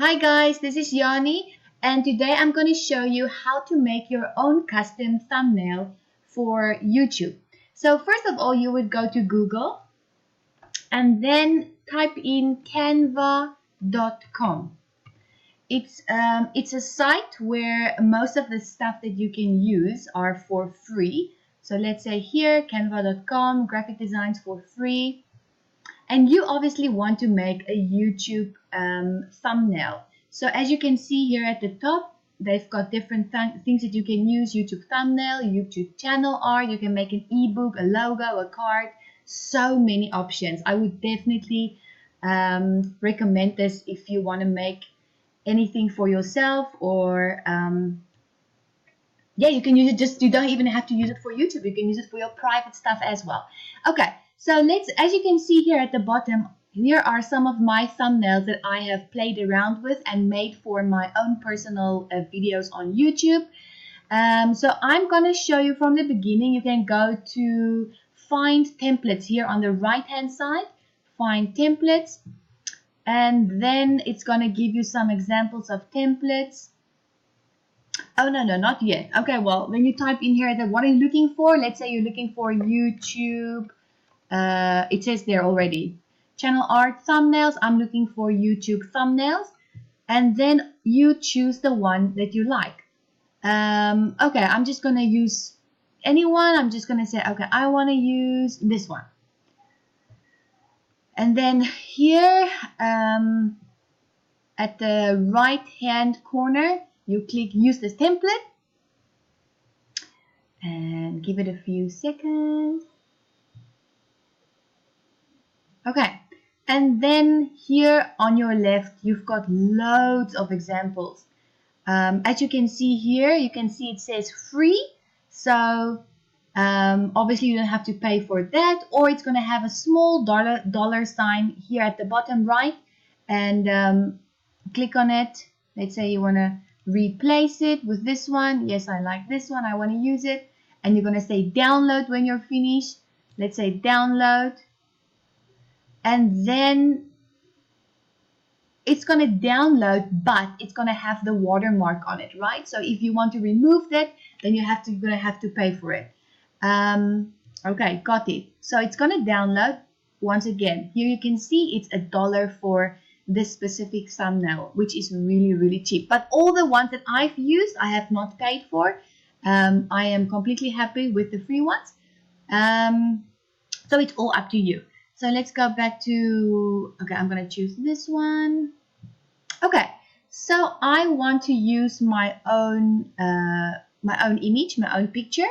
Hi guys, this is Yanni, and today I'm going to show you how to make your own custom thumbnail for YouTube. So first of all, you would go to Google and then type in canva.com. It's a site where most of the stuff that you can use are for free. So let's say here, canva.com, graphic designs for free. And you obviously want to make a YouTube thumbnail. So as you can see here at the top, they've got different things that you can use. YouTube thumbnail, YouTube channel art. You can make an ebook, a logo, a card. So many options. I would definitely recommend this if you want to make anything for yourself, or yeah, you can use it. You don't even have to use it for YouTube. You can use it for your private stuff as well. Okay, so as you can see here at the bottom, here are some of my thumbnails that I have played around with and made for my own personal videos on YouTube. So I'm going to show you from the beginning. You can go to find templates here on the right hand side, find templates, and then it's going to give you some examples of templates. Oh, no, not yet. Okay, well, when you type in here that what are you looking for, let's say you're looking for YouTube, it says there already, channel art thumbnails. I'm looking for YouTube thumbnails, and then you choose the one that you like. Okay, I'm just going to use anyone. I'm just going to say, okay, I want to use this one. And then here at the right hand corner, you click use this template and give it a few seconds. Okay, and then here on your left, you've got loads of examples. As you can see here, you can see it says free. So obviously you don't have to pay for that, or it's going to have a small dollar sign here at the bottom right, and click on it. Let's say you want to replace it with this one. Yes, I like this one. I want to use it. And you're going to say download when you're finished. Let's say download. And then it's going to download, but it's going to have the watermark on it, right? So if you want to remove that, then you're going to have to pay for it. Okay, got it. So it's going to download. Once again, here you can see it's $1 for this specific thumbnail, which is really cheap. But all the ones that I've used, I have not paid for. I am completely happy with the free ones. So it's all up to you. So let's go back to, okay, I'm going to choose this one. Okay, so I want to use my own image, my own picture.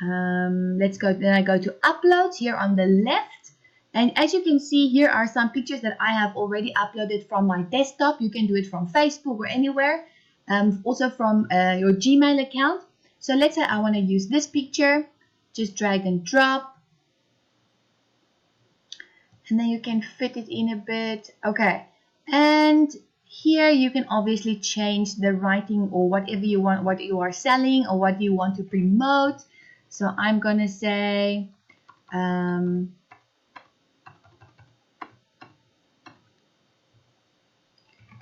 Let's go, then I go to uploads here on the left. And as you can see, here are some pictures that I have already uploaded from my desktop. You can do it from Facebook or anywhere. Also from your Gmail account. So let's say I want to use this picture. Just drag and drop. And then you can fit it in a bit. Okay. And here you can obviously change the writing or whatever you want, what you are selling or what you want to promote. So I'm going to say...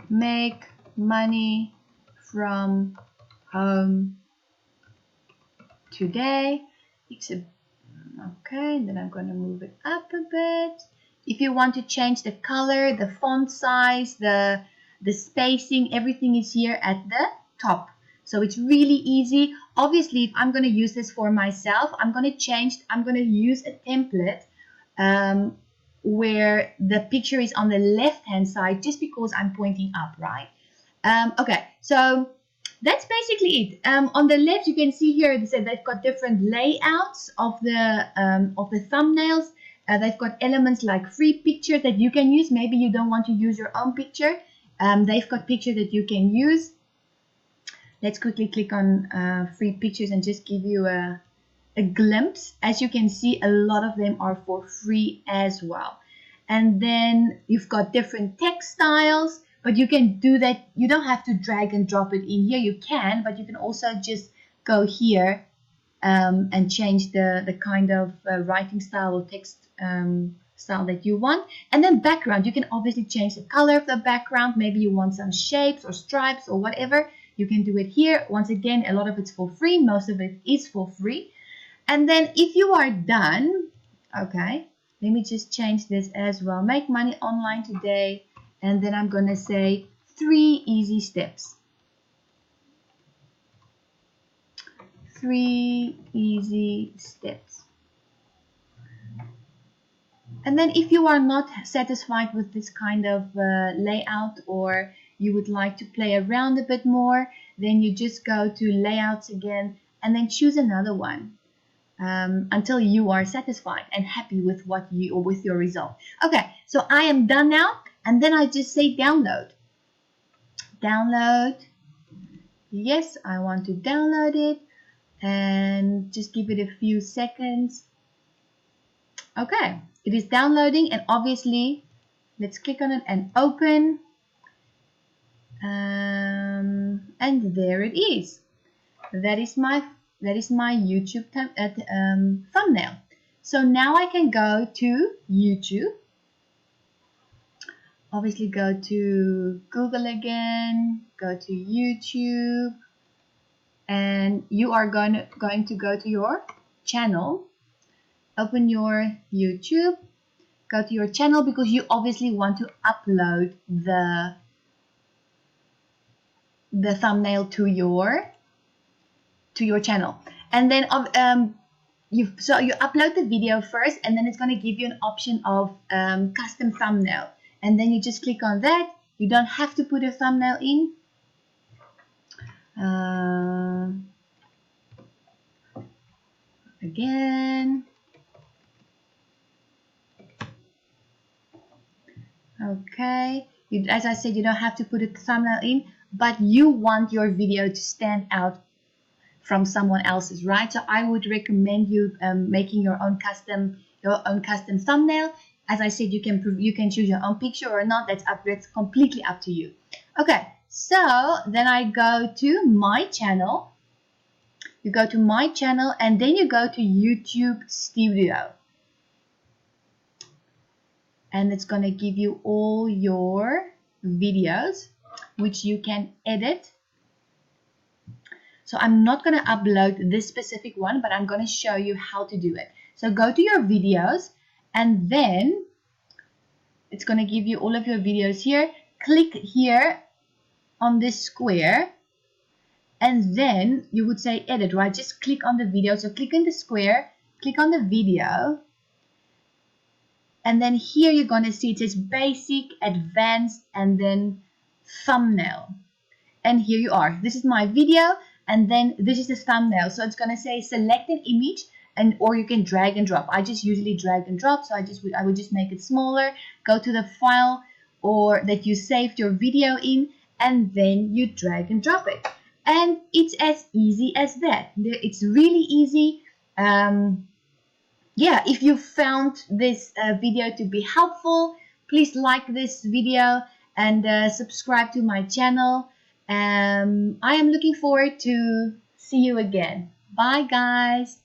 make money from home today. Okay, then I'm going to move it up a bit. If you want to change the color, the font size, the spacing, everything is here at the top. So it's really easy. Obviously, if I'm going to use this for myself, I'm going to use a template where the picture is on the left hand side, just because I'm pointing up, right? Okay, so that's basically it. On the left, you can see here they've got different layouts of the thumbnails. They've got elements like free pictures that you can use. Maybe you don't want to use your own picture. They've got pictures that you can use. Let's quickly click on free pictures and just give you a glimpse. As you can see, a lot of them are for free as well. And then you've got different text styles, but you can do that. You don't have to drag and drop it in here. You can, but you can also just go here and change the kind of writing style or text style that you want. And then background, you can obviously change the color of the background. Maybe you want some shapes or stripes or whatever. You can do it here. Once again, a lot of it's for free. Most of it is for free. And then if you are done, okay, let me just change this as well. Make money online today. And then I'm going to say 3 easy steps. 3 easy steps. And then if you are not satisfied with this kind of layout, or you would like to play around a bit more, then you just go to layouts again and then choose another one until you are satisfied and happy with with your result. Okay, so I am done now, and then I just say download. Download. Yes, I want to download it, and just give it a few seconds. Okay, it is downloading, and obviously let's click on it and open, and there it is. That is my YouTube thumbnail. So now I can go to YouTube, obviously go to Google again, go to YouTube, and you are going to go to your channel. Open your YouTube, go to your channel, because you obviously want to upload the thumbnail to your channel. And then you upload the video first, and then it's going to give you an option of custom thumbnail, and then you just click on that. You don't have to put a thumbnail in. Again. Okay, as I said, you don't have to put a thumbnail in, but you want your video to stand out from someone else's, right? So I would recommend you making your own custom thumbnail. As I said, you can choose your own picture or not. That's completely up to you. Okay, so then I go to my channel. You go to my channel, and then you go to YouTube Studio. And it's going to give you all your videos, which you can edit. So I'm not going to upload this specific one, but I'm going to show you how to do it. So go to your videos, and then it's going to give you all of your videos here. Click here on this square, and then you would say edit, right? Just click on the video. So click on the square, click on the video. And then here you're going to see it says basic, advanced, and then thumbnail. And here you are. This is my video, and then this is the thumbnail. So it's going to say select an image, or you can drag and drop. I just usually drag and drop, so I would just make it smaller. Go to the file or that you saved your video in, and then you drag and drop it. And it's as easy as that. It's really easy. Yeah, if you found this video to be helpful, please like this video and subscribe to my channel. I am looking forward to see you again. Bye, guys.